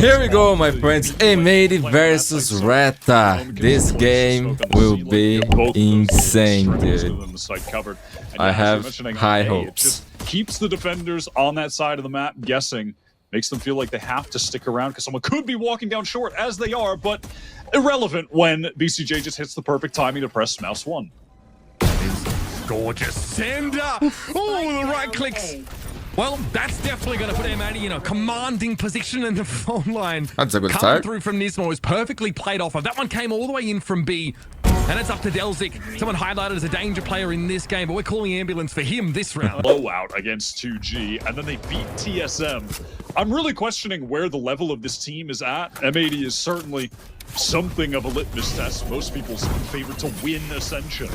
Here we go, my friends. M80 versus RETA. This game will be insane, dude. I have high hopes. It just keeps the defenders on that side of the map guessing. Makes them feel like they have to stick around because someone could be walking down short, as they are, but irrelevant when BCJ just hits the perfect timing to press mouse 1. Gorgeous sender. Oh, the right clicks. Well, that's definitely going to put M80 in a commanding position in the phone line. That's a good Coming start. Through from Nismo was perfectly played off of. That one came all the way in from B. And it's up to Delzik. Someone highlighted as a danger player in this game, but we're calling ambulance for him this round. Blowout against 2G, and then they beat TSM. I'm really questioning where the level of this team is at. M80 is certainly something of a litmus test. Most people's favorite to win Ascension.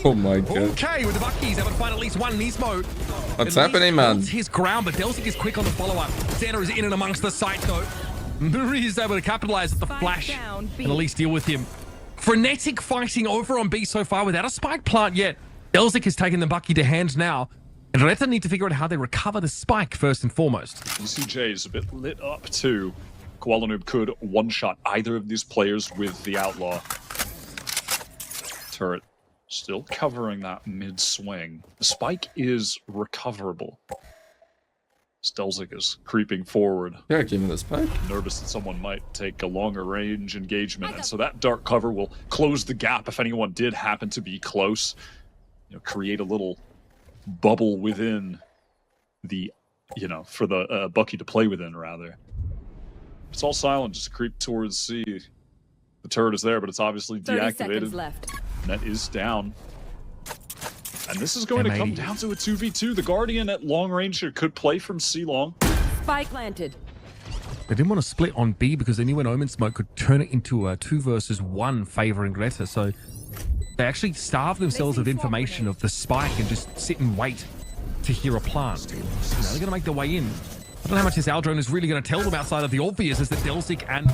Oh my god. Okay, with the Buckies, able to find at least one Nismo. What's happening, man? His ground, but Delzik is quick on the follow-up. Xander is in and amongst the site, though. Marie is able to capitalize at the flash and at least deal with him. Frenetic fighting over on B so far without a spike plant yet. Delzik has taken the Bucky to hand now. And RETA need to figure out how they recover the spike first and foremost. BCJ is a bit lit up too. Koala Noob could one-shot either of these players with the Outlaw. Turret still covering that mid-swing. The spike is recoverable. Delzik is creeping forward. Yeah, give me the spike. Nervous that someone might take a longer range engagement, and so that dark cover will close the gap if anyone did happen to be close. You know, create a little bubble within the, you know, for the Bucky to play within, rather. It's all silent, just creep towards C. The turret is there, but it's obviously deactivated. Left. Net is down. And this is going to come down to a 2v2. The Guardian at long range here could play from C long. Spike planted. They didn't want to split on B because they knew an Omen Smoke could turn it into a 2 versus 1 favoring RETA. So they actually starved themselves of information of the spike and just sit and wait to hear a plant. Now they're going to make their way in. I don't know how much this Aldrone is really going to tell them outside of the obvious, is that Delzik and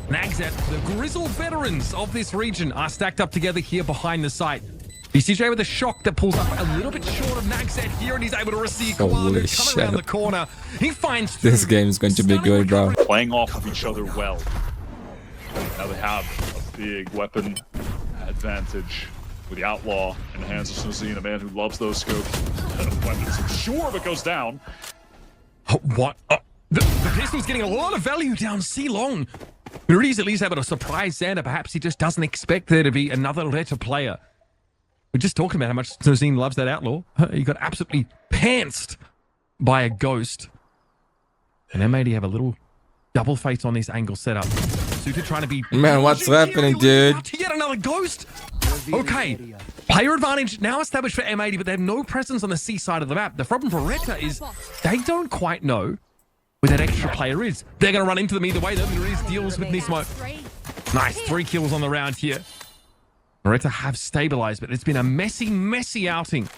Nagzat, the grizzled veterans of this region, are stacked up together here behind the site. BCJ with a shock that pulls up a little bit short of Nagzat here, and he's able to receive Koala coming around the corner. He finds this game is going to be good, bro. Playing off of each other well. Now they have a big weapon advantage with the Outlaw in the hands of Snozine, a man who loves those scopes. Weapons, I'm sure, but goes down. What? The pistol's getting a lot of value down C long. Muri's at least able to surprise Xander. Perhaps he just doesn't expect there to be another RETA player. We're just talking about how much Snozine loves that Outlaw. He got absolutely pantsed by a ghost. And M80 have a little double face on this angle setup. Suited trying to be... Man, what's happening, dude? To yet another ghost? Okay. Player advantage now established for M80, but they have no presence on the C side of the map. The problem for RETA is they don't quite know where that extra player is. They're going to run into them either way, though. Maurice deals with Nismo. Nice. 3 kills on the round here. RETA have stabilized, but it's been a messy outing.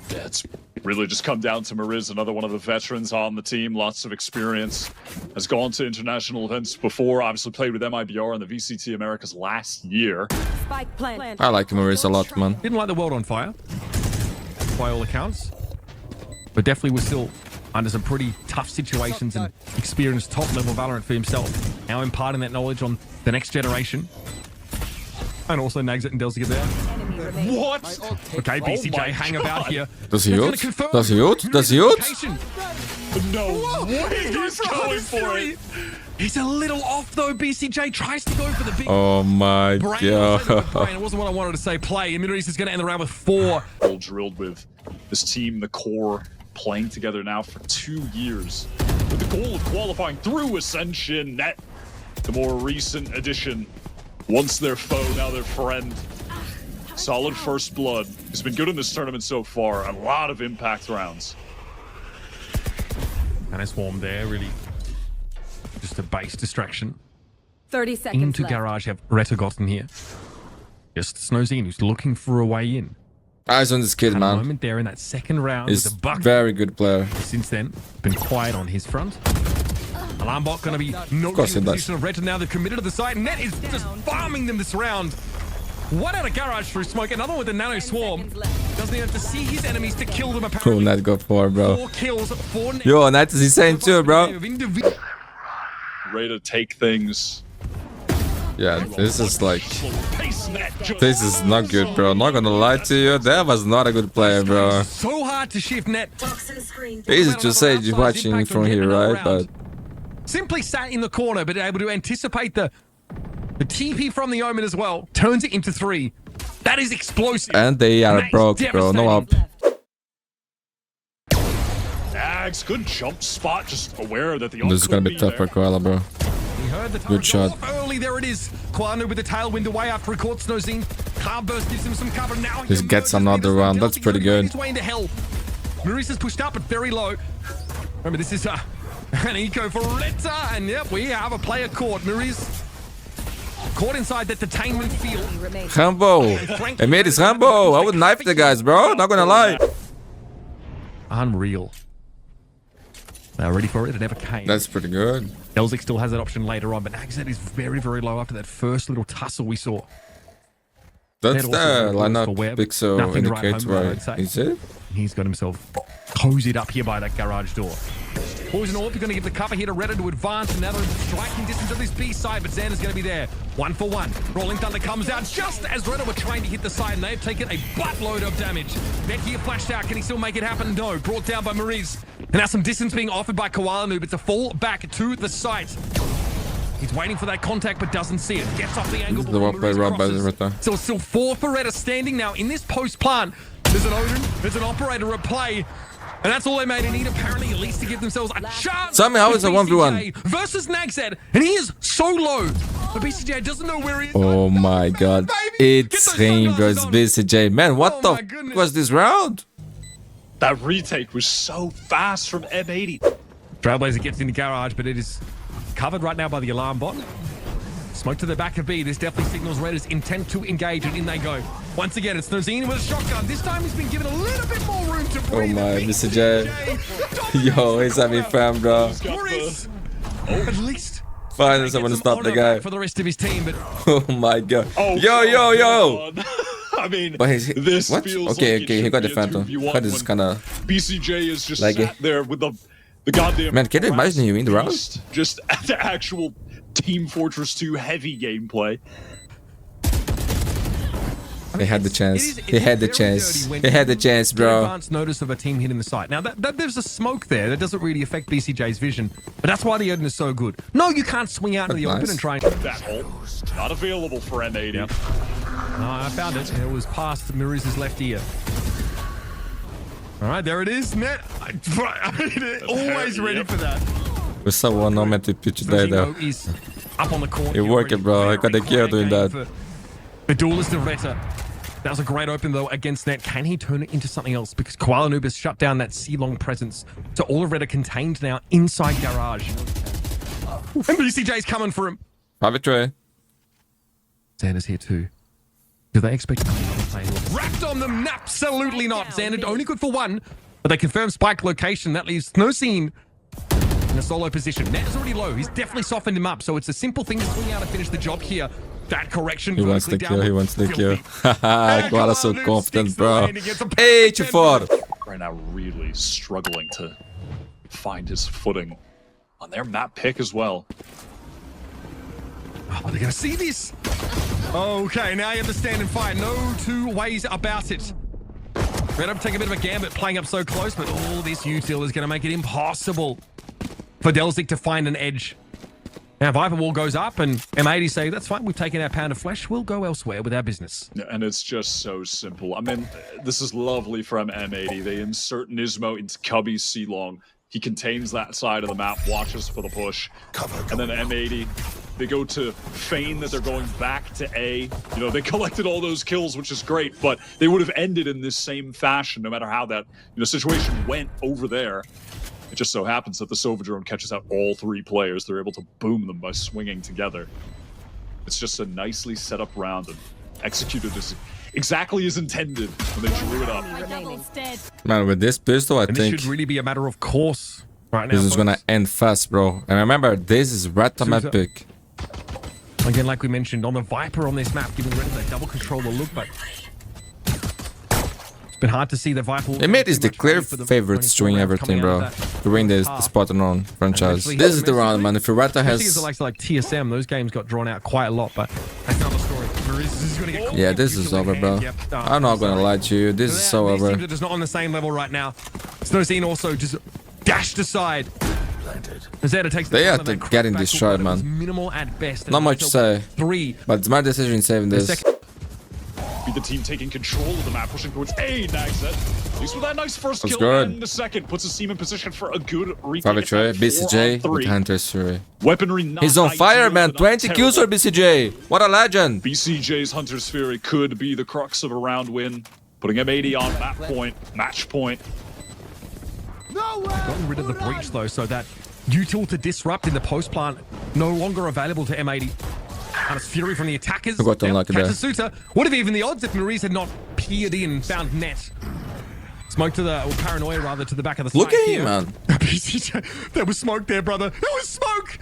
Yeah, it's really just come down to Mariz, another one of the veterans on the team. Lots of experience. Has gone to international events before. Obviously played with MIBR in the VCT Americas last year. Spike plant. I like Maurice a lot, man. Didn't light the world on fire, by all accounts. But definitely was still under some pretty tough situations and experienced top-level Valorant for himself. Now imparting that knowledge on the next generation. And also Nagzat and Delzik are there. What? Okay, BCJ hang about here. Does he ult? Does he ult? Does he ult? No way he's going for it. He's a little off though. BCJ tries to go for the big... Oh my god. It wasn't what I wanted to say. Play. Immunities is going to end the round with 4. All drilled with this team, the core, playing together now for 2 years. With the goal of qualifying through Ascension, Net, the more recent addition. Once their foe, now their friend. Solid first blood. He's been good in this tournament so far. A lot of impact rounds. And a swarm there, really. Just a base distraction. 30 seconds Into left. garage have RETA gotten here. Just Snozine, who's looking for a way in. Eyes on this kid, Had a man. moment there in that second round. He's with the buck. very good player. Since then, been quiet on his front. Alarm bot going to be no position of RETA now. They're committed to the site. Net is just farming them this round. One out of garage through smoke, another with a nano 10 swarm. seconds left. Doesn't even have to see his enemies to kill them Cool, apparently. Nat got 4, bro. 4 kills, 4 Yo, Nat is insane too, bro. RETA take things. Yeah, this is like... Pace net just This is not good, bro. Not gonna lie to you. That was not a good play, bro. So hard to shift net. Easy to say you're watching from here, right? But Simply sat in the corner, but able to anticipate the TP from the Omen as well. Turns it into 3. That is explosive. and they are Nice, broke, bro. No up. Left. Ags, good jump spot, just aware that the This is gonna be tough for Koala, bro. He heard the Good shot. off early. There it is. Kwanu with the tailwind away after he caught Snowzine. Cloudburst gives him some cover now. This gets another round. That's pretty good. His way into hell. Maurice has pushed up, but very low. Remember, this is an eco for RETA, and yep, we have a player caught. Maurice caught inside that detainment field. Rambo. I made this Rambo. I would knife the guys, bro. Not gonna lie. Unreal. They were ready for it. It never came. That's pretty good. Elzik still has that option later on, but Nagzet is very, very low after that first little tussle we saw. That's That also the goes for lineup Webb. pixel Nothing to write indicates home about, right. I'd say. Is it? He's got himself cozied up here by that garage door. Poison Orb is going to give the cover here to RETA to advance, and now they're in striking distance of this B side, but Xander's going to be there. 1 for 1. Rolling Thunder comes out just as RETA were trying to hit the side, and they've taken a buttload of damage. Net here flashed out. Can he still make it happen? No. Brought down by Maurice. And now some distance being offered by Koala Noob. It's a fall back to the site. He's waiting for that contact, but doesn't see it. Gets off the angle. This is the one play Maurice right by crosses. the RETA. So it's still 4 for RETA standing now in this post plant. There's an Odin, there's an operator at play, and that's all they made. They need apparently at least to give themselves a chance. Somehow it's a 1v1. Versus Nagzed, and he is so low. The BCJ doesn't know where he is. Oh my god. It's him versus BCJ. Man, what Oh the my f goodness. was this round? that retake was so fast from M80. Trailblazer gets in the garage, but it is covered right now by the alarm bot. Smoke to the back of B. This definitely signals RETA's intent to engage, and in they go. Once again, it's Snowzine with a shotgun. This time he's been given a little bit more room to breathe. my, BCJ. Yo, he's having fun, bro. Maurice, at least Finally, someone to some stop the honor guy. back for the rest of his team, but Oh my god. Oh, Yo. come on. I mean, But he's, this what? feels Okay, like it he should got be the a Phantom. 2v1 But it's when kind of... BCJ is just Like sat there with the goddamn... Man, can you imagine you in the round? Just the actual Team Fortress 2 heavy gameplay. He had the chance. It is He had the very chance. dirty when He had the you chance, get bro. Advance notice of a team hitting the site. Now, that there's a smoke there. That doesn't really affect BCJ's vision, but that's why the Odin is so good. No, you can't swing out into the That's open nice. and try. That ult, not available for M80. Yep. No, I found it. It was past Mariza's left ear. All right, there it is. Net. Always ready Yep. for that. We're so one moment to pitch today, though. Zeno is up on the court. It worked, bro. I got the kill doing that. The duelist of RETA. That was a great open, though, against Net. Can he turn it into something else? Because Koala Noob has shut down that C-long presence. So all of RETA contained now inside garage. And BCJ's coming for him. Private tray. Xander's here too. Do they expect wrapped on them? Absolutely not. Xander only good for 1, but they confirm spike location. That leaves Snowzine in a solo position. Net is already low. He's definitely softened him up, so it's a simple thing to swing out and finish the job here. That correction. He wants the vertically kill. He downward. wants the kill. Filthy. Haha, Koala's so Noob confident, sticks the bro. landing, gets a 8-4. Right now, really struggling to find his footing on their map pick as well. Oh, they're gonna see this. Okay, now you understand and fight. No two ways about it. RETA take a bit of a gambit playing up so close, but all this util is gonna make it impossible for Delzik to find an edge. Now Viper Wall goes up and M80 say, that's fine, we've taken our pound of flesh, we'll go elsewhere with our business. And it's just so simple. I mean, this is lovely from M80. They insert Nismo into Cubby's C-Long. He contains that side of the map, watches for the push. And then M80, they go to feign that they're going back to A. You know, they collected all those kills, which is great, but they would have ended in this same fashion, no matter how that situation went over there. It just so happens that the Sova drone catches out all 3 players. They're able to boom them by swinging together. It's just a nicely set up round and executed as exactly as intended when they drew it up. Man, with this pistol, I And this think should really be a matter of course right now. this is gonna folks. end fast, bro. And remember, this is RETA map Susa. pick. Again, like we mentioned, on the Viper on this map, giving Reta that double controller look, but it's been hard to see the Viper. M80 is the clear favorite to win everything, bro. To win the spot on franchise. This is the round, man. If Reta has... like TSM, those games got drawn out quite a lot, but that's another story. Yeah, this is over, bro. I'm not gonna lie to you. This is so over. These teams are just not on the same level right now. Snowzine also just dashed aside. Zeta takes they have to get in destroyed, man. Minimal at best. Not much to say. 3. But smart decision saving this. Be the team taking control of the map, pushing towards A. Nagset. At least with that nice first kill good. and the second, puts his team in position for a good retake. BCJ with Hunter's Fury. Weaponry not He's on fire, ideal, man. but 20 not kills for BCJ. What a legend. BCJ's Hunter's Fury could be the crux of a round win, putting M80 on map point, match point. Gotten rid of the breach though, so that util to disrupt in the post plant no longer available to M80. And it's Fury from the attackers. I got them like that. Suitor. What if even the odds if Maurice had not peered in and found net? Smoke to the, or paranoia rather, to the back of the site. Look at here. him, man. There was smoke there, brother. There was smoke.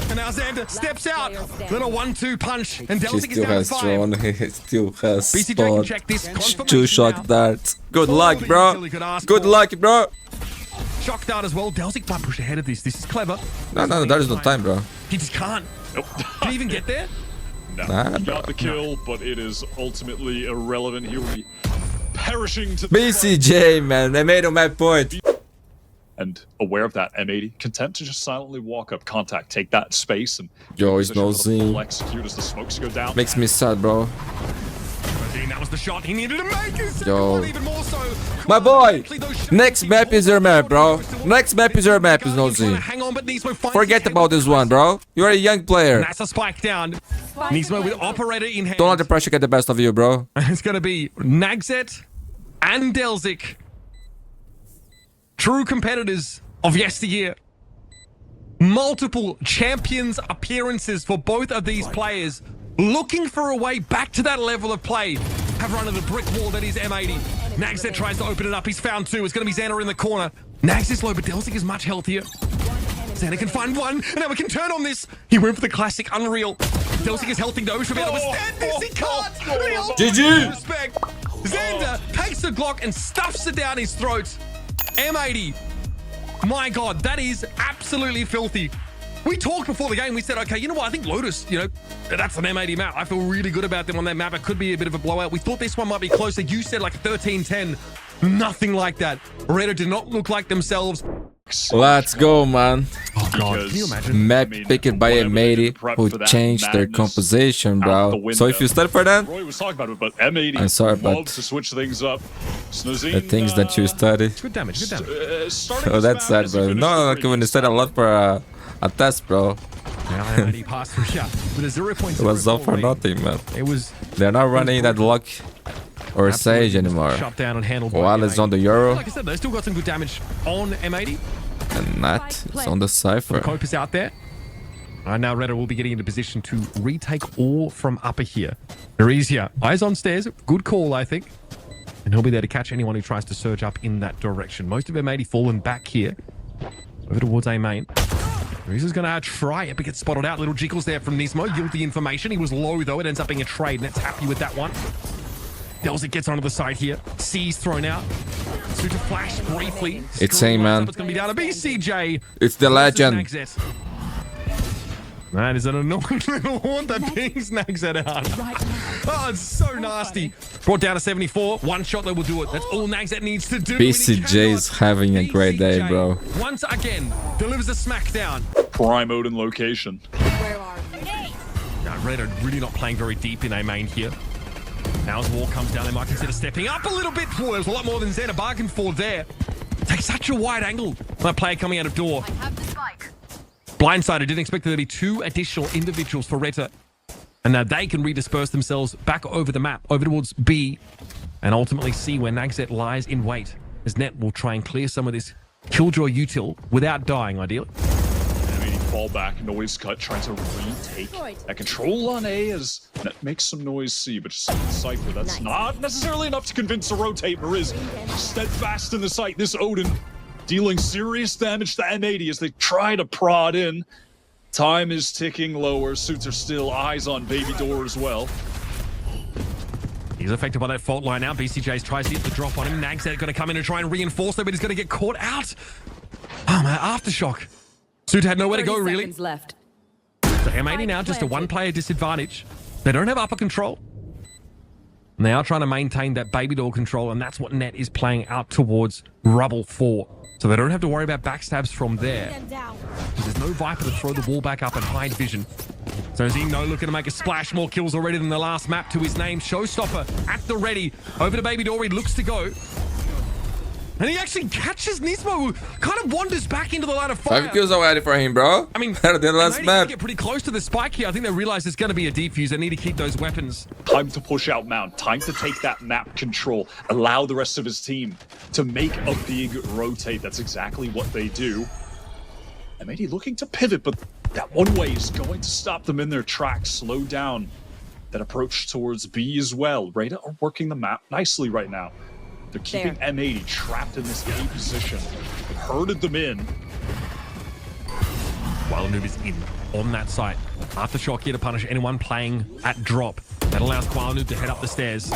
And now Xander steps out. Little 1-2 punch. And He Deltic is still down has 5. drone. He still has BCJ can spot. check this. Confirmation 2 shock now. darts. Good All luck, that bro. util he could ask Good for. luck, bro. Shock dart as well. Delzik might push ahead of this. This is clever. No, there is no time, bro. He just can't. Nope. Can he even get there? No, Nah, he got the kill, but it is ultimately irrelevant. He will be perishing to the BCJ, man. They made him at point. and aware of that, M80 content to just silently walk up, contact, take that space, and Yo, he's no position for the full scene. execute as the smokes go down. Makes me sad, bro. That was the shot he needed to make. His second Yo. one even more so. My boy, Those next map is your map, bro. Next map is your map, is no He's trying to Z. hang on, but Nismo finds Forget his about this one, bro. You're a young player. That's a spike down. Nismo with operator in hand. Don't let the pressure get the best of you, bro. It's going to be Nagset and Delzik. True competitors of yesteryear. Multiple champions appearances for both of these players. Looking for a way back to that level of play. Have run into the brick wall that is M80. Nagset tries to open it up. He's found 2. It's going to be Xander in the corner. Nags is low, but Delzik is much healthier. Xander can find 1, and now we can turn on this. He went for the classic Unreal. Delzik is healthy though. Should be able to withstand this. He can't. GG. Respect. Xander takes the Glock and stuffs it down his throat. M80. My God, that is absolutely filthy. We talked before the game. We said, okay, you know what? I think Lotus, that's an M80 map. I feel really good about them on that map. It could be a bit of a blowout. We thought this one might be closer. You said like 13-10. Nothing like that. RETA did not look like themselves. Let's go, man. Oh, God. Can you imagine? Map picked by M80 who changed their composition, bro. So if you start for that, Roy was talking about it, but M80 I'm sorry, but loves to switch things up. Snozine, the things that you study. Good damage. Good damage. Oh, that's sad, bro. No, like when you study a lot for a test, bro. Now M80 passed through shot with a 0.0. It was all for lead. nothing, man. It was They're not running that luck or Sage anymore. shut down and handled by While it's M80. on the Euro, Like I said, they still got some good damage on M80. and Nat is on the Cypher. Cope is out there. Right now, RETA will be getting into position to retake all from upper here. There he is here. Eyes on stairs. Good call, I think. And he'll be there to catch anyone who tries to surge up in that direction. Most of M80 fallen back here. Over towards A main. Reese is going to try it, but gets spotted out. Little jiggles there from Nismo. Yield the information. He was low, though. It ends up being a trade. Net's happy with that one. Delzik gets onto the side here. C's thrown out. Suitor flash briefly. It's A, man. It's going to be down to BCJ. It's the legend. Nagset. That is an annoying little horn that pings Nagset out. Oh, it's so nasty. Brought down to 74. One shot that will do it. That's all Nagset needs to do. BCJ is having a great day, BCJ, bro. Once again, delivers a smackdown. Prime mode and location. RETA really not playing very deep in A main here. Now as wall comes down, they might consider stepping up a little bit. Boy, there's a lot more than Xander bargained for there. Takes such a wide angle. That player coming out of door. Blindsided, didn't expect there to be 2 additional individuals for RETA. And now they can redisperse themselves back over the map, over towards B, and ultimately see where Nagset lies in wait. As Net will try and clear some of this Killjoy util without dying, ideally. M80 fall back, noise cut, trying to retake that control on A as Net makes some noise C, but just in the Cypher, that's not necessarily enough to convince a rotate. Mariz steadfast in the sight. This Odin dealing serious damage to M80 as they try to prod in. Time is ticking lower. Suits are still eyes on Baby Door as well. He's affected by that fault line now. BCJ tries to hit the drop on him. Nags going to come in and try and reinforce though, but he's going to get caught out. Oh man, aftershock. Suit had nowhere to go really. Seconds left. So M80 now just a one-player disadvantage. They don't have upper control. And they are trying to maintain that Baby Door control, and that's what Net is playing out towards Rubble 4. So they don't have to worry about backstabs from there. There's no Viper to throw the wall back up and hide vision. So Zeno looking to make a splash. More kills already than the last map to his name. Showstopper at the ready. Over to Baby Door. He looks to go. And he actually catches Nismo, who kind of wanders back into the line of fire. 5 kills already for him, bro. I mean, better than last map. Get pretty close to the spike here. I think they realize there's going to be a defuse. They need to keep those weapons. Time to push out Mount. Time to take that map control. Allow the rest of his team to make a big rotate. That's exactly what they do. M80 looking to pivot, but that one way is going to stop them in their tracks. Slow down that approach towards B as well. RETA are working the map nicely right now. They're keeping M80 trapped in this A position. They've herded them in. While Noob is in on that site. Aftershock here to punish anyone playing at drop. That allows Koala Noob to head up the stairs.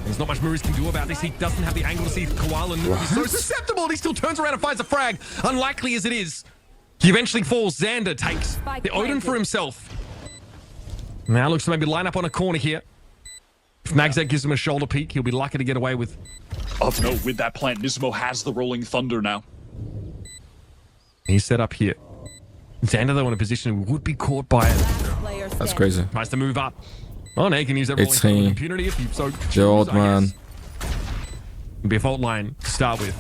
There's not much Maurice can do about this. He doesn't have the angle to see Koala Noob. He's so susceptible. He still turns around and finds a frag. Unlikely as it is. He eventually falls. Xander takes the Odin for himself. Now looks to maybe line up on a corner here. If Nagzak gives him a shoulder peek, he'll be lucky to get away with. Oh no, with that plant, Nismo has the Rolling Thunder now. He's set up here. Xander, though, in a position would be caught by it. That's crazy. Tries to move up. Oh, no, he can use that Rolling Thunder with impunity if he so chooses, the old man. Be a fault line to start with.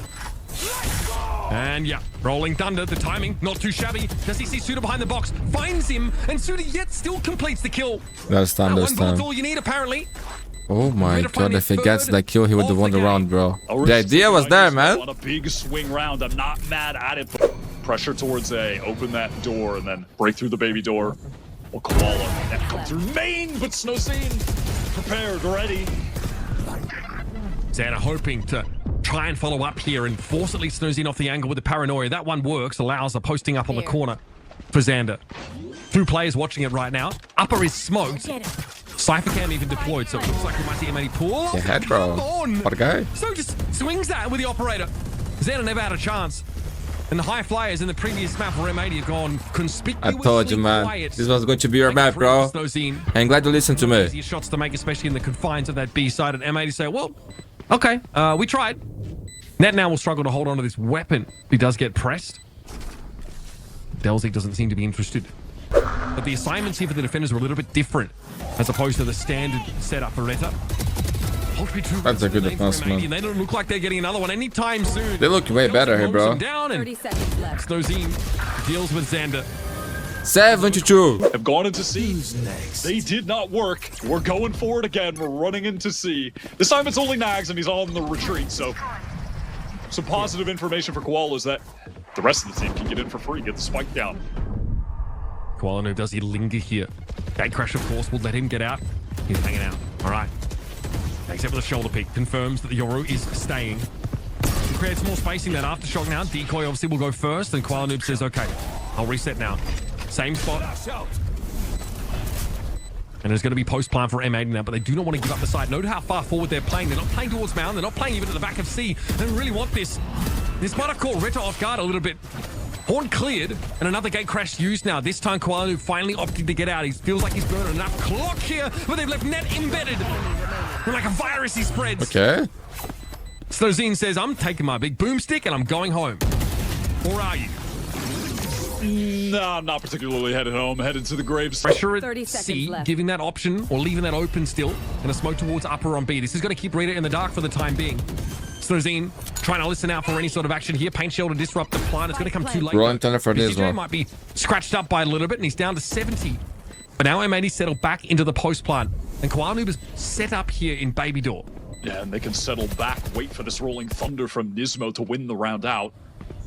And yeah, Rolling Thunder, the timing, not too shabby. Does he see Suda behind the box? Finds him, and Suda yet still completes the kill. That's time, that's one bullet's time. all you need, apparently. Oh my god, if he gets that kill, he would have won the round, bro. The idea was there, man. On a big swing round, I'm not mad at it. But pressure towards A, open that door, and then break through the Baby Door. Well, Koala, that come through main, but Snowscene prepared, ready. Xander hoping to try and follow up here and force at least Snowscene off the angle with the paranoia. That one works, allows a posting up on the corner for Xander. 2 players watching it right now. Upper is smoked. Cypher cam even deployed, so it looks like we might see M80 pull. Yeah, head, bro. What a guy. So just swings that with the operator. Xander never had a chance. And the high flyers in the previous map for M80 have gone conspicuously I told you, man. quiet. This was going to be your map, bro. I'm glad you listened to me. Easier shots to make, especially in the confines of that B side. And M80 say, well, okay, we tried. Net now will struggle to hold on to this weapon. He does get pressed. Delzik doesn't seem to be interested. But the assignments here for the defenders are a little bit different as opposed to the standard setup for RETA. That's a good defense, man. They don't look like they're getting another one anytime soon. They look way better here, bro. Down 30 seconds left. Snowscene deals with Xander. 72. Have gone into C. They did not work. We're going for it again. We're running into C. This time it's only Nags and he's on the retreat, so some positive information for Koala is that the rest of the team can get in for free, get the spike down. Koala Noob, does he linger here? Gatecrash, of course, will let him get out. He's hanging out. All right. Except for the shoulder peek. Confirms that the Yoru is staying. He creates more spacing than Aftershock now. Decoy obviously will go first, and Koala Noob says, okay, I'll reset now. Same spot. And there's going to be post-plant for M80 now, but they do not want to give up the side. Note how far forward they're playing. They're not playing towards Mound. They're not playing even at the back of C. They really want this. This might have caught RETA off guard a little bit. Horn cleared, and another gate crash used now. This time, Koala finally opted to get out. He feels like he's burned enough clock here, but they've left Net embedded. And like a virus, he spreads. Okay. Snowscene says, I'm taking my big boomstick and I'm going home. Or are you? No, I'm not particularly headed home. Headed to the graves. Pressure at 30 C, seconds left. giving that option or leaving that open still. And a smoke towards upper on B. This is going to keep RETA in the dark for the time being. Snowscene trying to listen out for any sort of action here. Paint shell to disrupt the plant. It's going to come too late. Rolling Thunder for this BCJ one. might be scratched up by a little bit, and he's down to 70. But now M80 settled back into the post plant. And Koala Noob is set up here in Baby Door. Yeah, and they can settle back, wait for this Rolling Thunder from Nismo to win the round out.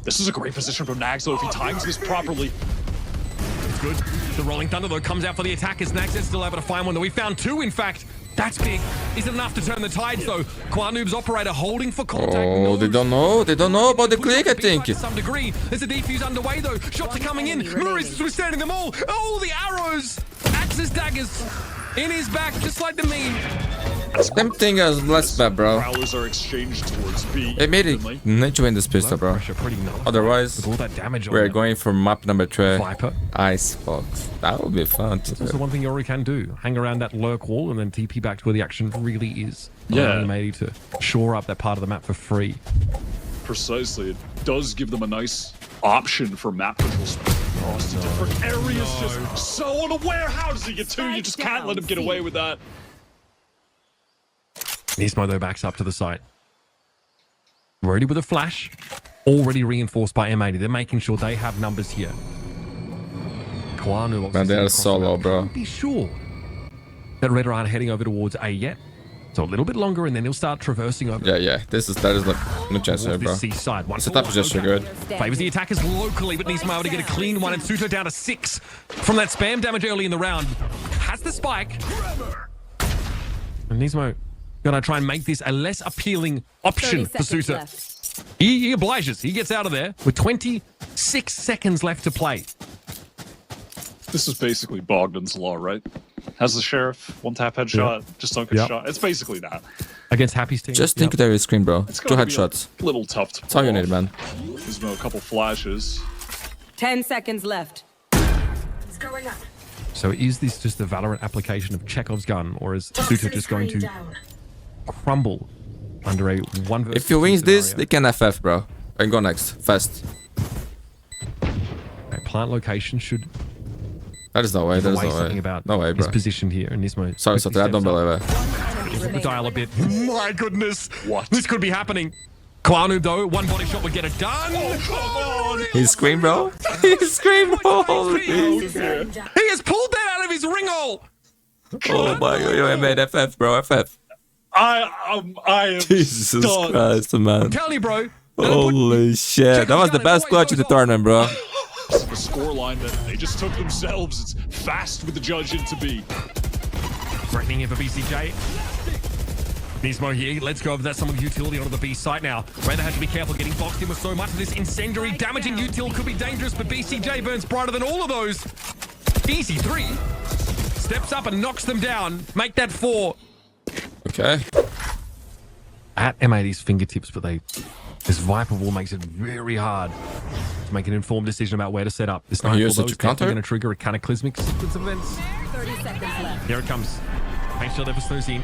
This is a great position from Nags, though, if he times this properly. It's good. The Rolling Thunder, though, comes out for the attack as Nags is still able to find one, though we found 2, in fact. That's big. Is it enough to turn the tides, though? Quanoob's operator holding for contact. Oh, they don't know. They don't know about the click, I think. To some degree. There's a defuse underway, though. Shots are coming in. Murray's withstanding them all. Oh, the arrows. Axes, daggers. In his back, just like the meme. Them thing is less bad, bro. Prowlers are exchanged towards B. It made it need to win this pistol, bro. Pressure pretty null. Otherwise, With all that damage on we're them. going for map number 3. Viper. Icebox. That would be fun to That's do. the one thing Yori can do. Hang around that lurk wall and then TP back to where the action really is. Yeah. Maybe to shore up that part of the map for free. Precisely. It does give them a nice option for map control across to different areas. Just so unaware. How does he get 2? You just can't let him get away with that. Nismo, though, backs up to the site. Ready with a flash. Already reinforced by M80. They're making sure they have numbers here. Kwanu, Man, they are solo, bro. Can't be sure that RETA aren't heading over towards A yet. So a little bit longer, and then he'll start traversing over. Yeah. That is no chance here, bro. This seaside. One Setup is just so good. Favors the attackers locally, but Nismo able to get a clean one, and Suto down to 6 from that spam damage early in the round. Has the spike. And Nismo gonna try and make this a less appealing option for Suto. He obliges. He gets out of there with 26 seconds left to play. This is basically Bogdan's Law, right? Has the sheriff, one tap headshot, just don't get shot. It's basically that. Against Happy's team. Just think there is screen, bro. It's 2 gonna be headshots. a little tough to That's all you pull need, man. Gizmo, a couple flashes. 10 seconds left. So is this just the Valorant application of Chekhov's gun, or is Suto just going to crumble under a 1 versus If he wins this, scenario? they can FF, bro. And go next. Fast. Okay, plant location should That is no way. That is way no something way. about No way, his bro. position here. And Nismo. Sorry, quickly I don't steps up. believe it. The dial a bit. My goodness. What? This could be happening. Kwanu, though, one body shot would get it done. Come on! He screamed, bro. He screamed. Holy. He has pulled that out of his ring hole. Oh my god. I made FF, bro. FF. I am Jesus stunned. Christ, man. Tell you, bro. Holy shit. That was the best clutch in the tournament, bro. The scoreline that they just took themselves. It's fast with the judge into B. Threatening him for BCJ. Nismo here, let's go over that some of the utility onto the B site now. RETA has to be careful getting boxed in with so much of this incendiary damaging util could be dangerous, but BCJ burns brighter than all of those. Easy 3. Steps up and knocks them down. Make that 4. Okay. At M80's fingertips, but this Viper wall makes it very hard to make an informed decision about where to set up. This Oh, he used it to counter? going to trigger a cataclysmic sequence of events. 30 seconds left. Here it comes. Paint shield there for Snoozy.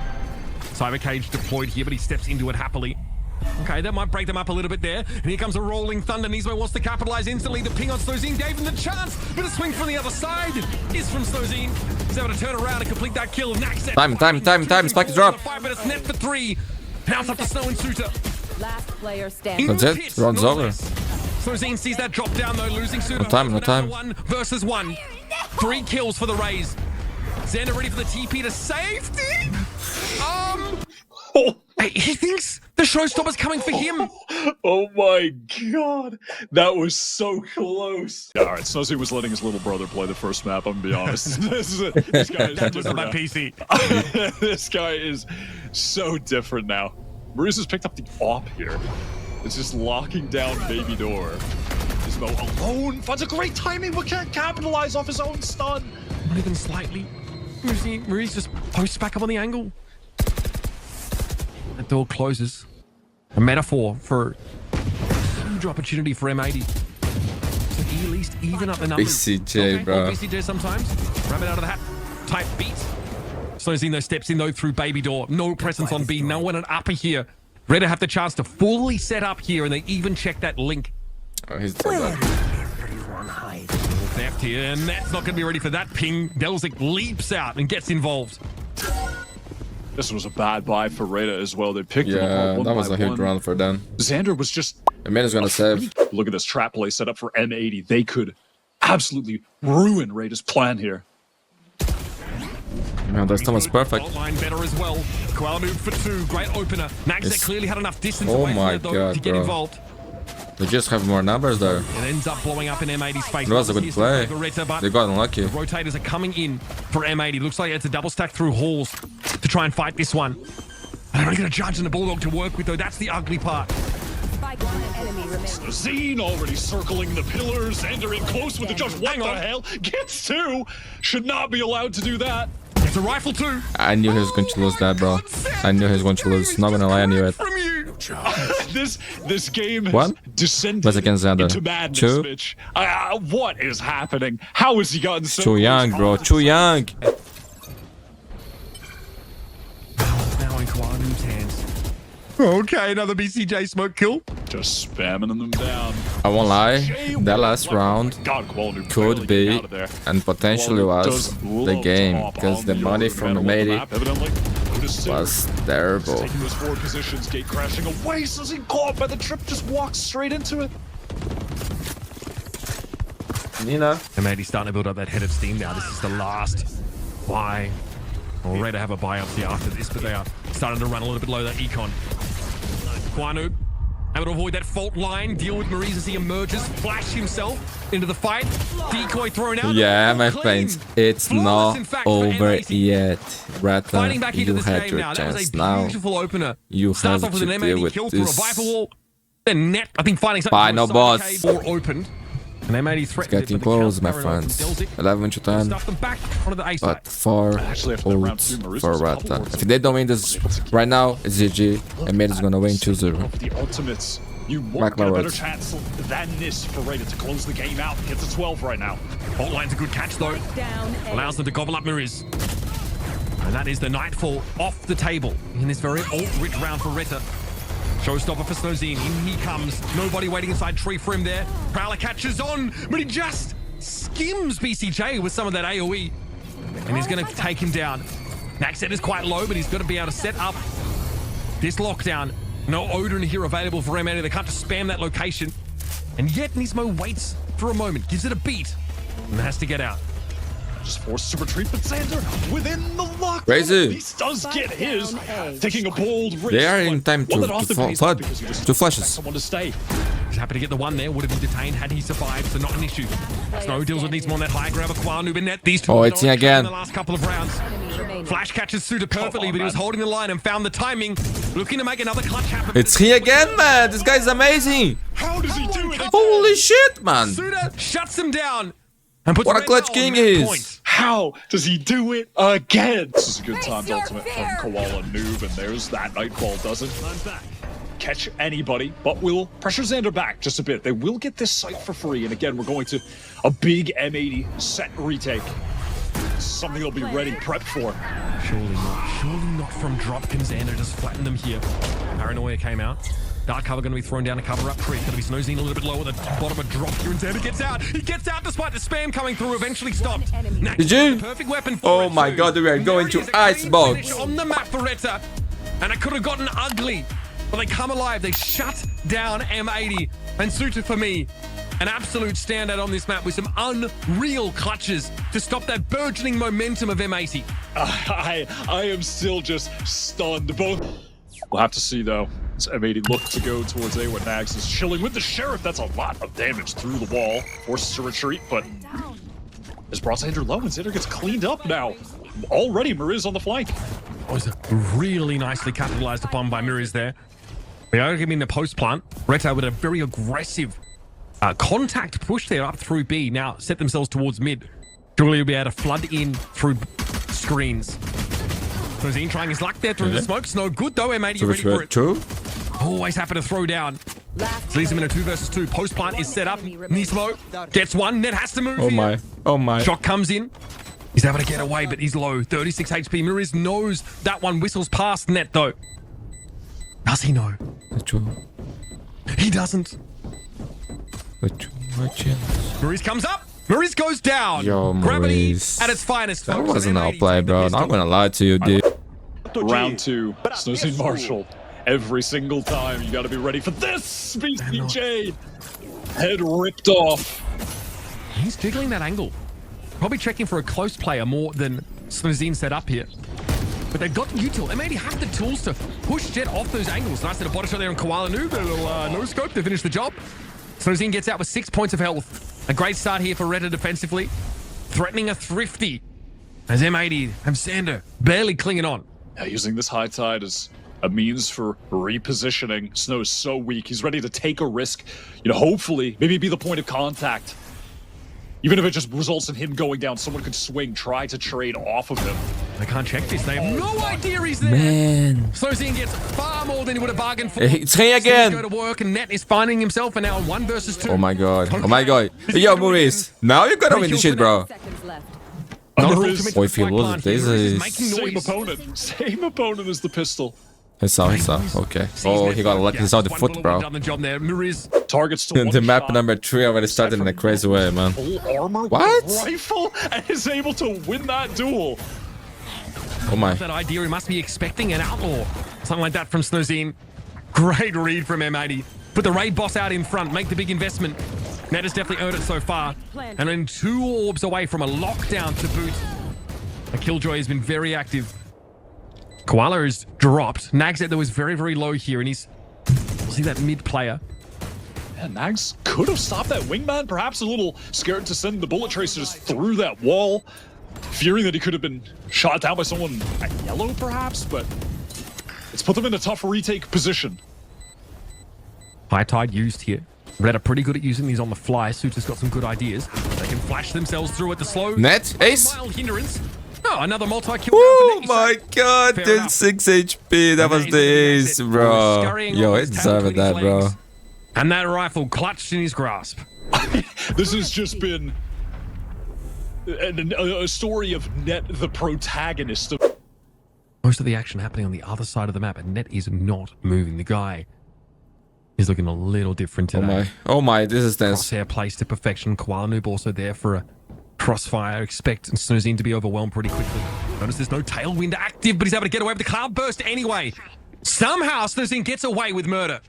Cyber cage deployed here, but he steps into it happily. Okay, that might break them up a little bit there. And here comes a rolling thunder. Nismo wants to capitalize instantly. The ping on Snozine gave him the chance, but a swing from the other side is from Snozine. He's able to turn around and complete that kill. Time. Spike is dropped. 5 minutes net for 3. Now it's up to Snow and Suter. Last player standing. That's it. Pit, Round's no over. less. Snozine sees that drop down though, losing Suter. No time. 1 versus 1. 3 kills for the Rays. Xander ready for the TP to safety. Hey, he thinks the showstopper's coming for him. Oh my god, that was so close. Yeah, all right, Snowzy was letting his little brother play the first map. I'm gonna be honest. this guy is That was on different my now. PC. This guy is so different now. Maurice has picked up the op here. It's just locking down baby door. Gizmo alone finds a great timing, but can't capitalize off his own stun. Not even slightly. Maurice just posts back up on the angle. That door closes. A metaphor for a huge opportunity for M80 to at least even up the numbers. BCJ, Okay, bro. well, BCJ sometimes. Rabbit out of the hat type beat. Snowzine though steps in though through baby door. No presence on B. No one at upper here. RETA have the chance to fully set up here, and they even check that link. Oh, he's dead. Theft here, and that's not going to be ready for that ping. Delzik leaps out and gets involved. This was a bad buy for RETA as well. They picked him Yeah, up one that was by a huge one. round for them. Xander was just The man is gonna save. Look at this trap play set up for M80. They could absolutely ruin RETA's plan here. Man, that stun was perfect. Line better as well. Kwanu for 2. Great opener. Nagzet It's- clearly had enough distance Oh away my from it, though, God, to get bro. involved. They just have more numbers there. It ends up blowing up in M80's face. It was a good Here's play. the RETA, but They got unlucky. rotators are coming in for M80. Looks like it's a double stack through halls. to try and fight this one. They're only going to judge and a Bulldog to work with, though. That's the ugly part. Spike one enemy remaining. Zine already circling the pillars, entering close with the judge. What the hell? Gets two. Should not be allowed to do that. It's a rifle too. I knew he was going to lose that, bro. I knew he was going to lose. Not gonna lie, I knew it. From you. This game has One? descended Was against Xander. into madness, Two? Mitch. What is happening? How has he gotten so Too young, bro. Too young. Now in Kwanu's hands. Okay, another BCJ smoke kill. Just spamming them down. I won't lie. That last round God, Kwanu could be barely out of there. and potentially was Does the load game top because on the money overman from on the M80 map, evidently. was terrible. Taking those forward positions, gate crashing away. So he caught by the trip, just walks straight into it. Nina. M80 starting to build up that head of steam now. This is the last buy. Or ready to have a biopsy after this, but they are starting to run a little bit low, that econ. Kwanu able to avoid that fault line, deal with Maurice as he emerges, flash himself into the fight. Decoy thrown out. Yeah, my friends, it's Flawless, not in fact, for over M80. yet. Fighting back RETA, into you this had game your now. That was chance a now. beautiful opener. You Starts have off with to an deal M80 with kill through a this. Viper wall. Then net, I think, finding something. Final boss. Or opened. And M80 threatened Getting it, but the close, my counter barrel friends. opens, 11 to 10. Stuff them back onto the A side. But 4 Actually, after that round ults two, Maurice for was a couple RETA. more If they don't win this right now, it's GG. M80 is gonna win 2-0. Of the ultimates, you Mark won't my get a better words. chance than this for RETA to close the game out. Get to 12 right now. Fault line's a good catch, though. Down A. Allows them to gobble up Mariz. And that is the Nightfall off the table in this very ult-rich round for RETA. Showstopper for Snowzine. In he comes. Nobody waiting inside tree for him there. Prowler catches on, but he just skims BCJ with some of that AoE. And he's going to take him down. Max set is quite low, but he's got to be able to set up this lockdown. No Odin here available for M80. They can't just spam that location. And yet Nismo waits for a moment, gives it a beat, and has to get out. Just forced to retreat, but Xander within the lock. Crazy. He does get his. Taking a bold risk. They are in time One to that often pays flood. because you just Two expect flashes. Someone to stay. He's happy to get the one there. Would have been detained had he survived, so not an issue. Snow deals with Nismo on that high grab of Kwanu in net. These two Oh, have it's been in on again. in the last couple of rounds. Enemy remaining. Flash catches Suda perfectly, on, but he was man. holding the line and found the timing. Looking to make another clutch happen. It's he again, man. This guy's amazing. How does he do it? Holy shit, man. Suda shuts him down. And puts What a Red clutch on king match is. point. How does he do it again? This is a good timed your ultimate fear. from Koala Noob, and there's that Nightfall doesn't catch anybody, but will pressure Xander back just a bit. They will get this site for free, and again, we're going to a big M80 set retake. Something they'll be ready, prepped for. Surely not from Dropkins. Xander just flattened them here. Paranoia came out. Dark cover going to be thrown down to cover up Tree. Going to be Snowzine a little bit lower. The bottom of drop here, and Xander gets out. He gets out despite the spam coming through. Eventually stopped. Nax Did you? the perfect weapon for Oh it my too. god, we are going There to it is, a clean Icebox. finish on the map for RETA, and it could have gotten ugly, but they come alive. They shut down M80, and Suited for me, an absolute standout on this map with some unreal clutches to stop that burgeoning momentum of M80. I am still just stunned. Both. We'll have to see though. As M80 look to go towards A when Nags is chilling with the Sheriff. That's a lot of damage through the wall. Forces to retreat, but has brought Xander low, and Xander gets cleaned up now. Already Mariz on the flank. Was really nicely capitalized upon by Miriz there. They are giving the post plant. RETA with a very aggressive contact push there up through B. Now set themselves towards mid. Surely will be able to flood in through screens. Snowzine trying his luck there through the smoke. No good though. M80 ready for it. True. Always happy to throw down. Last Leaves him in a 2 versus 2. Post plant is set up. Nismo gets one. Net has to move. Oh here. my. Oh my. Shot comes in. He's able to get away, but he's low. 36 HP. Miriz knows that one whistles past net though. Does he know? True. He doesn't. Miriz comes up. Miriz goes down. Yo, Gravity Maurice. at its finest. That folks. wasn't M80 outplay, take the bro. pistol. Not gonna lie to you, dude. Round two. Snowzine Marshall. Every single time you got to be ready for this. BCJ. Head ripped off. He's jiggling that angle. Probably checking for a close player more than Snowzine set up here. But they've got the util. M80 have the tools to push Jet off those angles. Nice little body shot there on Koala Noob. A little no scope to finish the job. Snowzine gets out with 6 points of health. A great start here for RETA defensively. Threatening a thrifty. As M80 have Xander barely clinging on. Using this high tide as a means for repositioning. Snow is so weak. He's ready to take a risk. Hopefully, maybe be the point of contact. Even if it just results in him going down, someone could swing, try to trade off of him. They can't check this. They have no idea he's there. Man. Snowzine gets far more than he would have bargained for. It's him again. Go to work, and Net is finding himself, and now 1 versus 2. Oh my god. Oh my god. Yo, Maurice. Now you gotta win the shit, bro. Seconds left. Oh, if he loses, this is... Same opponent as the pistol. He saw. Okay. Oh, he got lucky. He saw the foot, bro. Targets to The map number 3 already started in a crazy way, man. Full armor What? with a rifle and is able to win that duel. Oh my. That idea, he must be expecting an outlaw. Something like that from Snowzine. Great read from M80. Put the raid boss out in front, make the big investment. Net has definitely earned it so far. And then 2 orbs away from a lockdown to boot. A Killjoy has been very active. Koala is dropped. Nags though is very, very low here, and he's... We'll see that mid player. Yeah, Nags could have stopped that wingman, perhaps a little scared to send the bullet tracers through that wall, fearing that he could have been shot down by someone at yellow, perhaps, but it's put them in a tough retake position. High tide used here. RETA pretty good at using these on the fly. Suter's got some good ideas. They can flash themselves through at the slow. Net? Ace? Mild hindrance. Oh, another multi-kill. Oh my god, did 6 HP. That was the ace, bro. Yo, it deserved that, bro. And that rifle clutched in his grasp. This has just been a story of Net, the protagonist. Most of the action happening on the other side of the map, and Net is not moving. The guy is looking a little different today. Oh my, this is tense. Crosshair placed to perfection. Koala Noob also there for a crossfire. Expect Snowzine to be overwhelmed pretty quickly. Notice there's no tailwind active, but he's able to get away with the cloud burst anyway. Somehow Snowzine gets away with murder.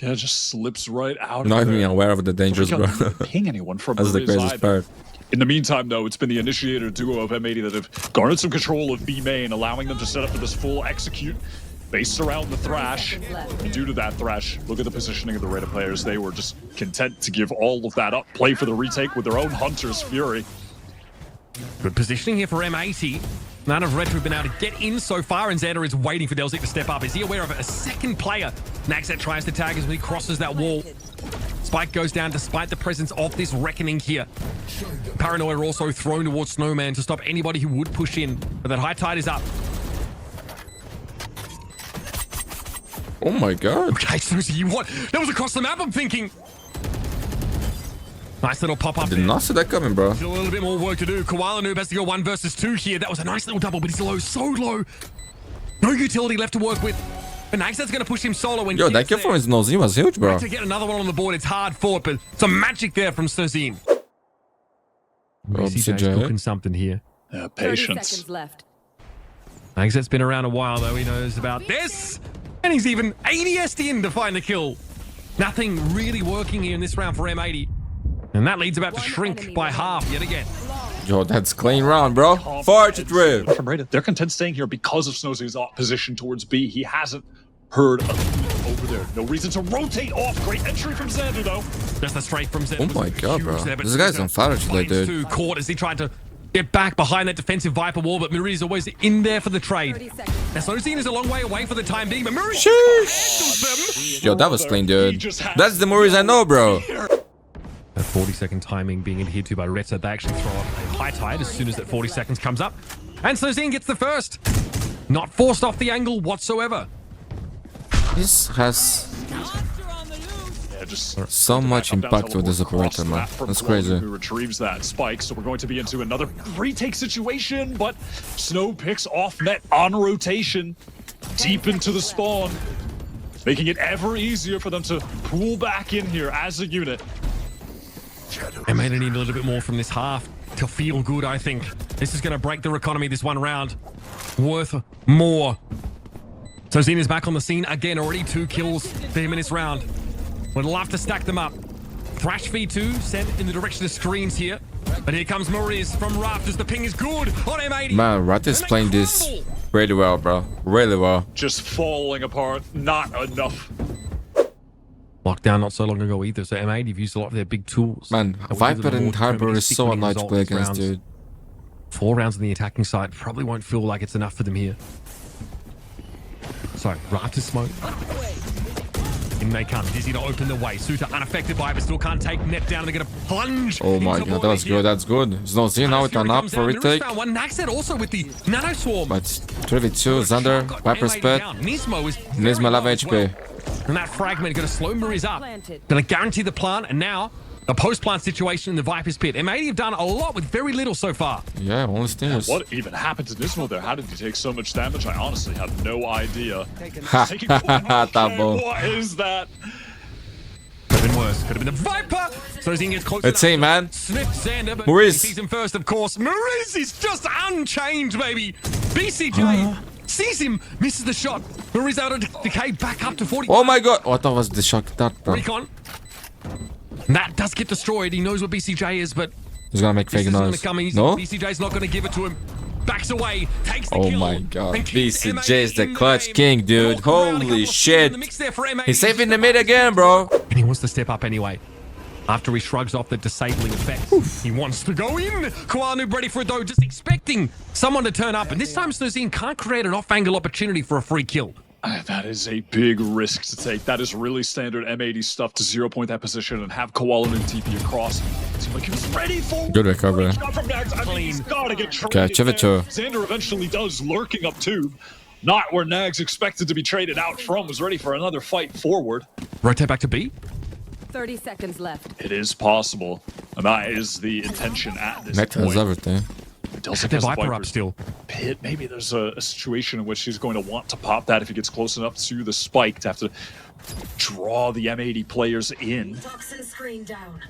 Yeah, just slips right out. Not even aware of the dangers, bro. Ping anyone from That's the craziest part. In the meantime, though, it's been the initiator duo of M80 that have garnered some control of B main, allowing them to set up for this full execute based around the Thrash. And due to that Thrash, look at the positioning of the RETA players. They were just content to give all of that up, play for the retake with their own Hunter's Fury. Good positioning here for M80. None of RETA have been able to get in so far, and Xander is waiting for Delzik to step up. Is he aware of a second player? Naxat tries to tag as when he crosses that wall. Spike goes down despite the presence of this reckoning here. Paranoia also thrown towards Snowman to stop anybody who would push in, but that high tide is up. Oh my god. Okay, Snowzy, what? That was across the map, I'm thinking. Nice little pop-up Did there. not see that coming, bro. Still a little bit more work to do. Koala Noob has to go 1 versus 2 here. That was a nice little double, but he's low, so low. No utility left to work with. And Naxat's going to push him solo. When Yo, that kill from his Snowzine was huge, bro. to get another one on the board, it's hard fought, but some magic there from Snowzine. CJ's cooking something here. Yeah, 30 patience. seconds left. Naxat's been around a while, though. He knows about this. And he's even ADS'd in to find the kill. Nothing really working here in this round for M80. And that lead's about to shrink by half yet again. Yo, that's clean round, bro. 4-3. From RETA, they're content staying here because of Snowzine's opposition towards B. He hasn't heard a thing over there. No reason to rotate off. Great entry from Xander, though. Just a straight from Xander. Oh my god, bro. This guy's on fire today, dude. Caught as he tried to get back behind that defensive Viper wall, but Muri is always in there for the trade. 30 seconds. Now, Snowzine is a long way away for the time being, but Muri Sheesh. Yo, that was clean, dude. That's the Maurice I know, bro. That 40-second timing being adhered to by RETA, they actually throw up a high tide as soon as that 40 seconds comes up. And Snowzine gets the first. Not forced off the angle whatsoever. This has Just so much impact with this operator, man. That's crazy. Who retrieves that spike? So we're going to be into another retake situation, but Snow picks off Net on rotation, deep into the spawn, making it ever easier for them to pull back in here as a unit. I may need a little bit more from this half to feel good, I think. This is going to break their economy this one round. Worth more. So Xena is back on the scene again. Already 2 kills for him in this round. Would love to stack them up. Thrash V2 sent in the direction of screens here. But here comes Maurice from Rafters. The ping is good on M80. Man, Rat is playing this really well, bro. Really well. Just falling apart. Not enough. Lockdown not so long ago either. So M80 have used a lot of their big tools. Man, Viper and Harbor is so annoying to play against, dude. 4 rounds on the attacking side probably won't feel like it's enough for them here. So, Rafters smoke. In they come. Dizzy to open the way. Suta unaffected by it, but still can't take net down. They're going to plunge. Oh my god, that's good, that's good. There's no Z now, it's on up for retake. One Naxed also with the Nano Swarm. But 3v2, Xander, Viper sped. Nismo 11 HP. And that fragment going to slow Mariz up. Going to guarantee the plant, and now a post-plant situation in the Viper's pit. M80 have done a lot with very little so far. Yeah, only stingers. What even happened to Nismo there? How did he take so much damage? I honestly have no idea. What is that? Could have been worse. Could have been the Viper. So he gets close. Let's see, man. Sniffs Xander, but Mariz. he sees him first, of course. Mariz is just unchanged, baby. BCJ sees him, misses the shot. Mariz out of decay, back up to 40. Oh my god. What was the shock that, bro? Recon. That does get destroyed. He knows what BCJ is, but He's gonna make fake noise. No? BCJ's not going to give it to him. Backs away, takes the Oh kill. my god. And keeps BCJ is M80 the in clutch game. king, dude. Walk around, a couple Holy of kills shit. in the mix there for M80. He's safe in the mid again, bro. And he wants to step up anyway. After he shrugs off the disabling effects, he wants to go in. Koanu ready for it though, just expecting someone to turn up. And this time Snozine can't create an off-angle opportunity for a free kill. That is a big risk to take. That is really standard M80 stuff to 0-point that position and have Koala and TP across. Seemed like he was ready for Good recovery. shot from Nags. I mean, he's gotta get traded. Okay, Chivito. Xander eventually does lurking up tube. Not where Nags expected to be traded out from. Was ready for another fight forward. Rotate back to B. 30 seconds left. It is possible. And that is the intention at this Meta has point. everything. Delsic The has the Viper up Viper's still. pit. Maybe there's a situation in which he's going to want to pop that if he gets close enough to the spike to have to draw the M80 players in. Toxin screen down.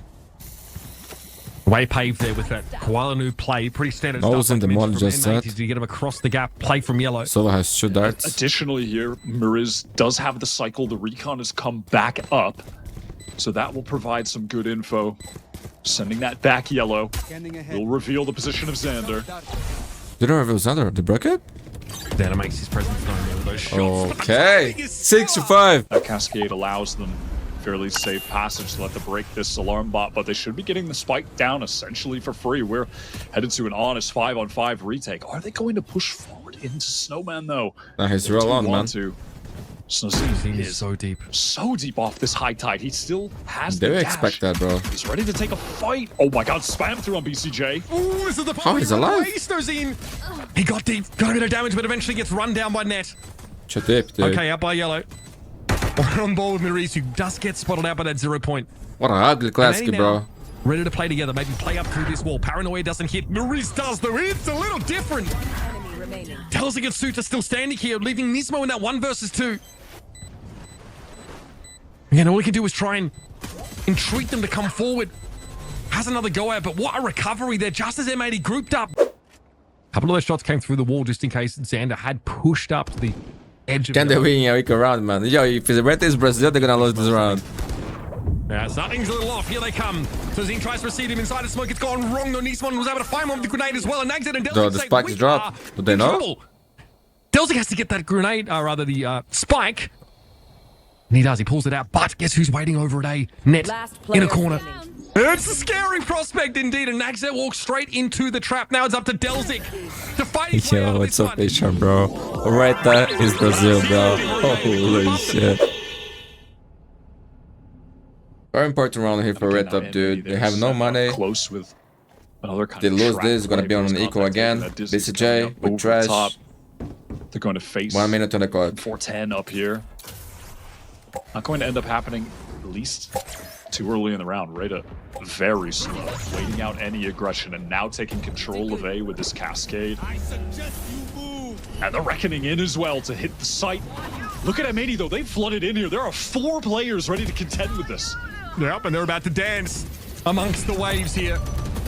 Way paved there with that Koalanu play. Pretty standard What stuff. was in the like I mod mentioned just from M80 said? to get him across the gap. Play from yellow. Solo has 2 darts. Additionally here, Mariz does have the cycle. The recon has come back up. So that will provide some good info. Sending that back yellow will reveal the position of Xander. Did I reveal Xander? The bracket? Xander makes his presence known there with those shots. Okay. 6 to 5. That cascade allows them fairly safe passage to let them break this alarm bot, but they should be getting the spike down essentially for free. We're headed to an honest 5-on-5 retake. Are they going to push forward into Snowman though? Nah, he's real on, man. Snowman He's is so deep. so deep off this high tide. He still has They the dash. expect that, bro. He's ready to take a fight. Oh my god, spam through on BCJ. Ooh, this is the Oh, he's alive. Snozine. He got deep, got a bit of damage, but eventually gets run down by net. Shut up, dude. Okay, up by yellow. On ball with Mariz, who does get spotted out by that 0 point. What an ugly classic, M80 bro. now ready to play together, maybe play up through this wall. Paranoia doesn't hit. Mariz does, though. It's a little different. Enemy remaining. Delsic and Suta still standing here, leaving Nismo in that 1 versus 2. Again, all he can do is try and entreat them to come forward. Has another go at, but what a recovery there, just as M80 grouped up. A couple of those shots came through the wall just in case Xander had pushed up to the edge of Can they the... win a week around, man? Yo, if the RETA is Brazil, they're gonna lose this round. Yeah, something's a little off. Here they come. So Zine tries to receive him inside the smoke. It's gone wrong, though. Nisman was able to find one with the grenade as well. And Nags and Though Delsic the say, spike "We is dropped. are Would they in know? trouble." Delsic has to get that grenade, rather the spike. And he does. He pulls it out. But guess who's waiting over at A? Net Last in a player corner. standing. It's a scary prospect indeed. And Naxet walks straight into the trap. Now it's up to Delsic to fight his way out Yo, of it's this so one. patient, bro. RETA is Brazil, bro. Holy shit. Very important round here for Again, RETA, now dude. M80, They have no they're money. Close with another kind They of lose trap this, gonna play be on for an his equal contact, again. that Disney's BCJ coming up with over trash. the top. They're going to face 1 minute on the clock. 410 up here. Not going to end up happening, at least too early in the round. RETA very slow, waiting out any aggression, and now taking control of A with this cascade. And the reckoning in as well to hit the site. Look at M80 though, they flooded in here. There are 4 players ready to contend with this. Yep, and they're about to dance amongst the waves here.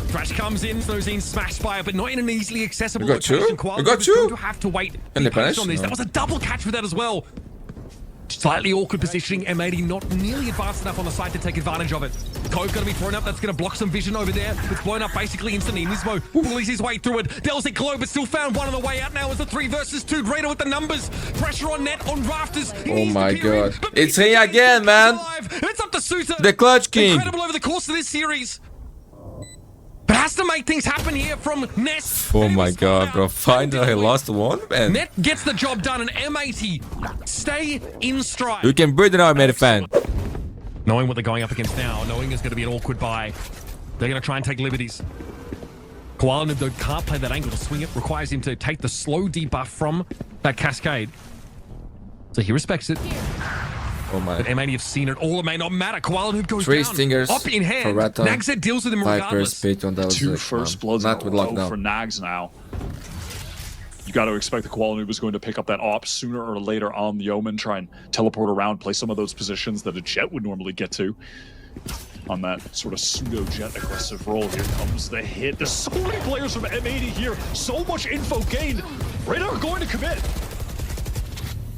Thrash comes in, Snozine smashed by it, but not in an easily accessible We got you? location. We Koala got was you? going to have to wait. Can Be they punish? patient on this. No. That was a double catch for that as well. Slightly awkward positioning. M80 not nearly advanced enough on the site to take advantage of it. Cove going to be thrown up. That's going to block some vision over there. It's blown up basically instantly. Nismo bullies his way through it. Delsic Globe has still found one on the way out now as the 3 versus 2. RETA with the numbers. Pressure on net, on rafters. He Oh needs to my peer in, god. but It's BCJ him again, man. alive. It's up to Suta. The clutch king. Incredible over the course of this series. But Has to make things happen here from Ness. Oh my god, bro. Finally, I lost one, man. Net gets the job done, and M80 stay in stride. You can breathe now, made fan. Knowing what they're going up against now, knowing there's going to be an awkward buy, they're going to try and take liberties. Koala Noob, though, can't play that angle to swing it. Requires him to take the slow debuff from that cascade. So he respects it. Oh my. But M80 have seen it all. It may not matter. Koala Noob goes 3 down. stingers Up in hand. for RETA. Nagz deals with him 5 regardless. speed on that was Two like, first bloods not with in a row lockdown. for Nags now. You got to expect the Koala Noob is going to pick up that op sooner or later on the Omen, try and teleport around, play some of those positions that a Jet would normally get to. On that sort of pseudo-Jet aggressive role, here comes the hit. There's so many players from M80 here, so much info gained. RETA are going to commit.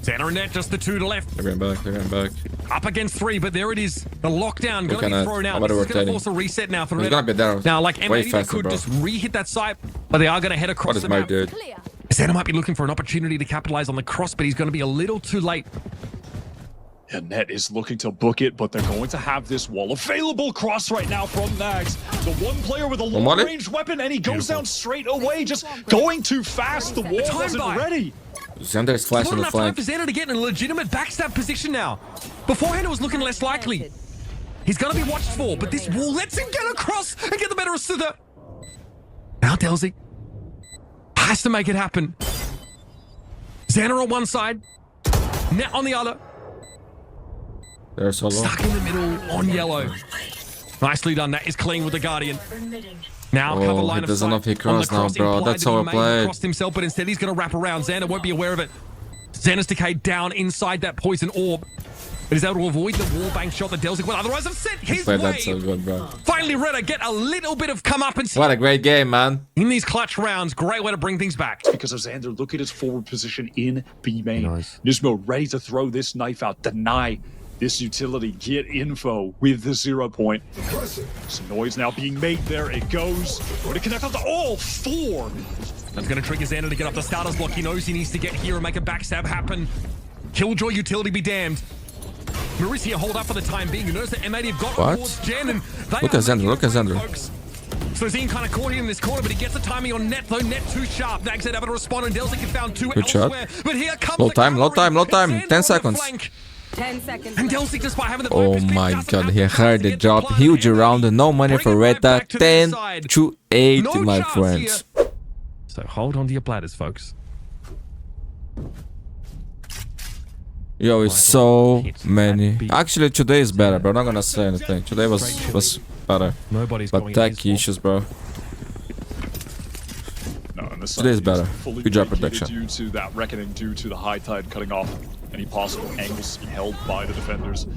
Xana and Net, just the 2 to left. They're going back, they're going back. Up against 3, but there it is. The lockdown going to be thrown out. This is going to force a reset now for He's RETA. gonna be there. Now, like way M80, they faster, could bro. just re-hit that site, but they are going to head across What is the my map. dude? Xana might be looking for an opportunity to capitalize on the cross, but he's going to be a little too late. And Net is looking to book it, but they're going to have this wall available cross right now from Nags. The one player with a long-range weapon, and he goes down straight away, just going too fast. The wall wasn't ready. Xander is flashing Not on the enough time flank. for Xana to get in a legitimate backstab position now. Beforehand, it was looking less likely. He's going to be watched for, but this wall lets him get across and get the better of Suther. Now Delzik has to make it happen. Xana on one side, Net on the other. They're solo. Stuck in the middle on yellow. Nicely done. That is clean with the Guardian. Now cover line of doesn't sight. know if he On the crossed now, cross, bro. implied That's that he how I may have played. crossed himself, but instead he's going to wrap around. Xana won't be aware of it. Xana's decayed down inside that poison orb. But he's able to avoid the wallbang shot that Delzik would otherwise have sent his Played way. that so good, bro. Finally, RETA get a little bit of comeuppance What a great game, man. in these clutch rounds. Great way to bring things back. Because of Xander, look at his forward position in B main. Nice. Nismo ready to throw this knife out, deny this utility, get info with the 0 point. Some noise now being made there. It goes. Going to connect up to all 4. That's going to trigger Xander to get up the starter's block. He knows he needs to get here and make a backstab happen. Killjoy utility be damned. Maurice here hold up for the time being. You notice that M80 have got What? towards Jen, and they Look are at Xander, making look at it work, Xander. folks. So Zine kind of caught him in this corner, but he gets the timing on Net, though. Net too sharp. Nags able to respond, and Delzik had found 2 Good shot. elsewhere. But here comes Low the time, low cavalry. time, low time. Xander 10 on the seconds. flank. 10 seconds And left. Delzik, despite having the Oh focus, my doesn't god, have he the heard the chance to drop. get the Huge plan. round, no money Bring for it right RETA. back to the 10 inside. to 8, No my chance friends. here. So hold on to your bladders, folks. Yo, it's so many. Actually, today is better, bro. I'm not gonna say anything. Today was better. Nobody's But going tech against Wolf. issues, bro. No, and this Today is side better. fully Good job, vacated protection. due to that reckoning, due to the high tide cutting off any possible angles to be held by the defenders.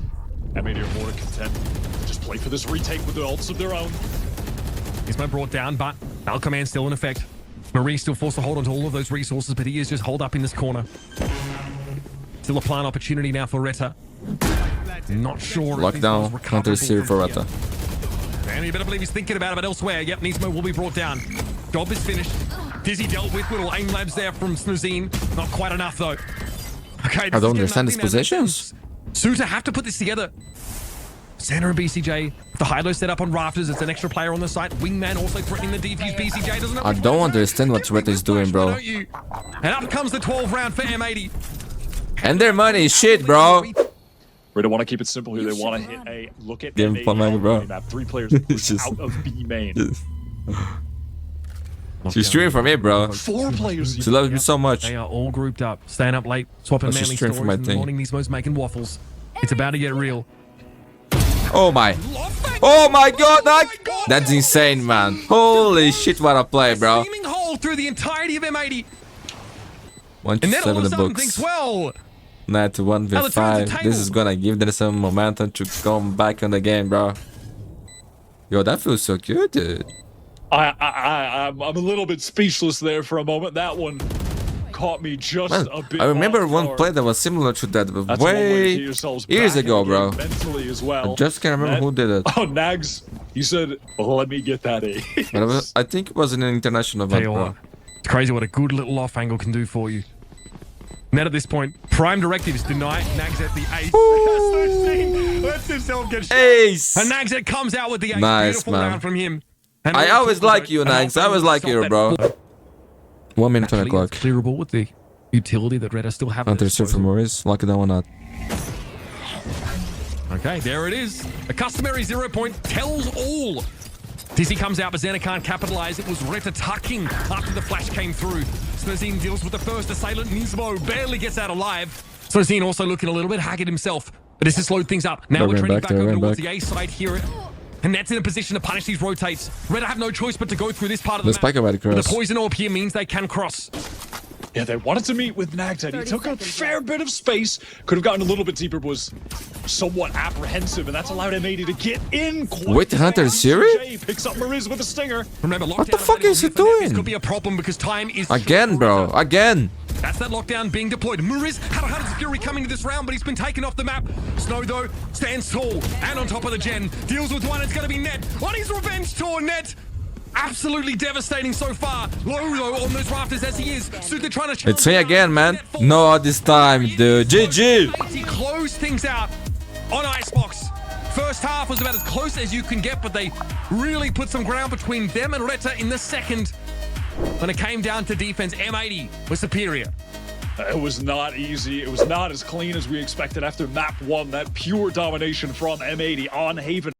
M80 are more content to just play for this retake with the ults of their own. He's been brought down, but Bell Command still in effect. Marie still forced to hold on to all of those resources, but he is just holed up in this corner. Still a plant opportunity now for RETA. Not sure. if these Lockdown, ones counter recoverable series for from RETA. here. And you better believe he's thinking about it, but elsewhere. Yep, Nismo will be brought down. Job is finished. Dizzy dealt with little aim labs there from Snuzine. Not quite enough, though. Okay, I don't understand his positions. Suta have to put this together. Xana and BCJ, the high-low set up on rafters. It's an extra player on the site. Wingman also threatening the defuse. BCJ doesn't know I which don't way to understand go. what RETA is doing, bro. Don't you? And up comes the 12 round for M80. And their money is shit, bro. RETA want to keep it simple here. They want to hit a look at Game M80 for money, bro. map. 3 players pushed just- out of B main. She's streaming for me, bro. 4 players. She loves me so much. They are all grouped up, staying up late, swapping Let's just manly stream stories for my in the thing. morning. Nismo's making waffles. It's about to get real. Oh my. Oh my god, that's insane, man. Holy shit, what a play, bro. Steaming hole through the entirety of M80. And then all 127 of a the sudden books. thinks, well, Net to 1v5. This is gonna give them some momentum to come back on the game, bro. Yo, that feels so good, dude. I'm a little bit speechless there for a moment. That one caught me just Man, a bit. I remember off one guard. play that was similar to that, but That's one way to way get yourselves years back ago, in the bro. game mentally as well. I just can't remember who did it. Oh, Nags, you said, well, let me get that ace. But I think it was in an international tell event, you bro. what, it's crazy what a good little off angle can do for you. Net at this point, prime directives deny Nags at the ace. Lets himself get shot. Ace! And Nags comes out with the ace. Nice, Beautiful man. round from him. And I all always tools like are- you, and Nags. I all always like stop you, that bro. flow. 1 minute 20 Actually, clock. it's clearable with the utility that RETA still have. at Hunter their search for disposal. Maurice. Lock it down or not. Okay, there it is. A customary 0 point tells all. Dizzy comes out, but Xena can't capitalize. It was RETA tucking after the flash came through. Snozine deals with the first assailant. Nismo barely gets out alive. Snozine also looking a little bit haggard himself, but this has slowed things up. Now They we're ran trending back, back they over ran towards back. the A side here. And Net's in a position to punish these rotates. RETA have no choice but to go through this part of the The map. spike about to But cross. the poison orb here means they can cross. Yeah, they wanted to meet with Nagtad. He 30 took a seconds fair left. bit of space. Could have gotten a little bit deeper, but was somewhat apprehensive, and that's allowed M80 to get in quite Wait, Hunter, fast. Siri? Jay picks up Mariz with a stinger. Remember, lockdown What the fuck available is he here for Net. This doing? could be a problem because time is Again, short. bro. Again. That's that lockdown being deployed. Muriz had a Hunter's Fury coming to this round, but he's been taken off the map. Snow, though, stands tall and on top of the gen. Deals with one. It's going to be Net on his revenge tour. Net, absolutely devastating so far. Low, though, on those rafters as he is. So they're trying to... It's me again, man. No, this time, dude. GG. He closed things out on Icebox. First half was about as close as you can get, but they really put some ground between them and RETA in the second. When it came down to defense, M80 was superior. It was not easy. It was not as clean as we expected after map 1. That pure domination from M80 on Haven.